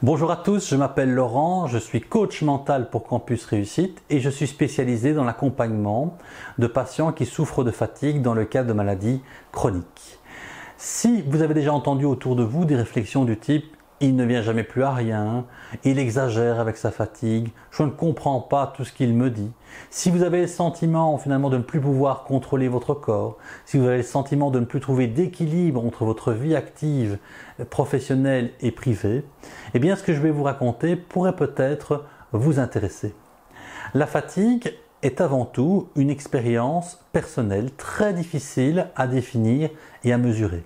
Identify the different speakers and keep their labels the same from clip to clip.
Speaker 1: Bonjour à tous, je m'appelle Laurent, je suis coach mental pour Campus Réussite et je suis spécialisé dans l'accompagnement de patients qui souffrent de fatigue dans le cadre de maladies chroniques. Si vous avez déjà entendu autour de vous des réflexions du type « il ne vient jamais plus à rien »,« il exagère avec sa fatigue »,« je ne comprends pas tout ce qu'il me dit », si vous avez le sentiment finalement de ne plus pouvoir contrôler votre corps, si vous avez le sentiment de ne plus trouver d'équilibre entre votre vie active, professionnelle et privée, eh bien ce que je vais vous raconter pourrait peut-être vous intéresser. La fatigue est avant tout une expérience personnelle très difficile à définir et à mesurer.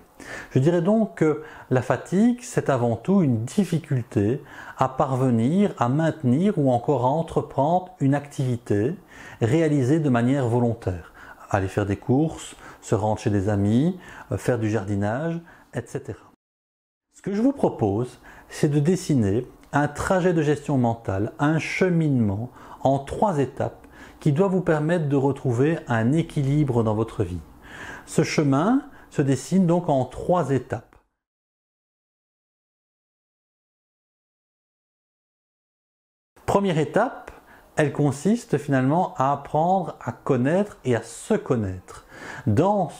Speaker 1: Je dirais donc que la fatigue, c'est avant tout une difficulté à parvenir à maintenir ou encore à entreprendre une activité réalisée de manière volontaire. Aller faire des courses, se rendre chez des amis, faire du jardinage, etc. Ce que je vous propose, c'est de dessiner un trajet de gestion mentale, un cheminement en 3 étapes qui doit vous permettre de retrouver un équilibre dans votre vie. Ce chemin se dessine donc en 3 étapes. Première étape, elle consiste finalement à apprendre à connaître et à se connaître. Dans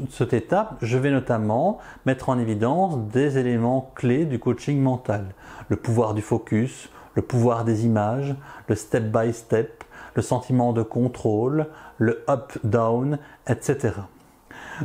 Speaker 1: cette étape, je vais notamment mettre en évidence des éléments clés du coaching mental. Le pouvoir du focus, le pouvoir des images, le step by step, le sentiment de contrôle, le up-down, etc.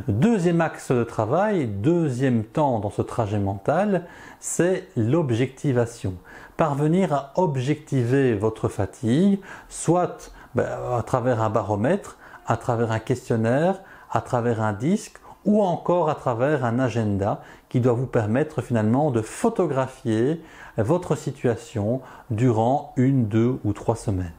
Speaker 1: Deuxième axe de travail, deuxième temps dans ce trajet mental, c'est l'objectivation. Parvenir à objectiver votre fatigue, soit à travers un baromètre, à travers un questionnaire, à travers un disque ou encore à travers un agenda qui doit vous permettre finalement de photographier votre situation durant 1, 2 ou 3 semaines.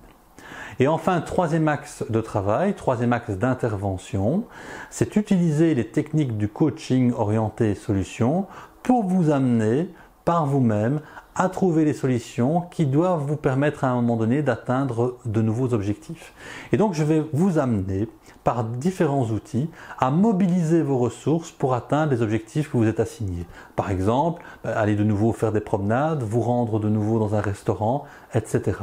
Speaker 1: Et enfin, troisième axe de travail, troisième axe d'intervention, c'est utiliser les techniques du coaching orienté solutions pour vous amener par vous-même à trouver les solutions qui doivent vous permettre à un moment donné d'atteindre de nouveaux objectifs. Et donc je vais vous amener par différents outils à mobiliser vos ressources pour atteindre les objectifs que vous êtes assignés. Par exemple, aller de nouveau faire des promenades, vous rendre de nouveau dans un restaurant, etc.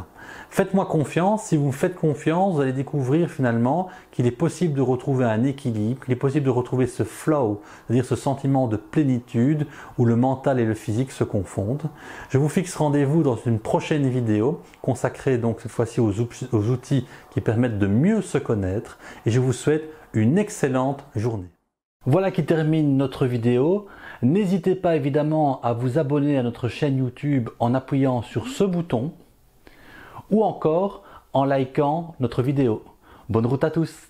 Speaker 1: Faites-moi confiance, si vous me faites confiance, vous allez découvrir finalement qu'il est possible de retrouver un équilibre, qu'il est possible de retrouver ce flow, c'est-à-dire ce sentiment de plénitude où le mental et le physique se confondent. Je vous fixe rendez-vous dans une prochaine vidéo consacrée donc cette fois-ci aux outils qui permettent de mieux se connaître et je vous souhaite une excellente journée. Voilà qui termine notre vidéo. N'hésitez pas évidemment à vous abonner à notre chaîne YouTube en appuyant sur ce bouton ou encore en likant notre vidéo. Bonne route à tous!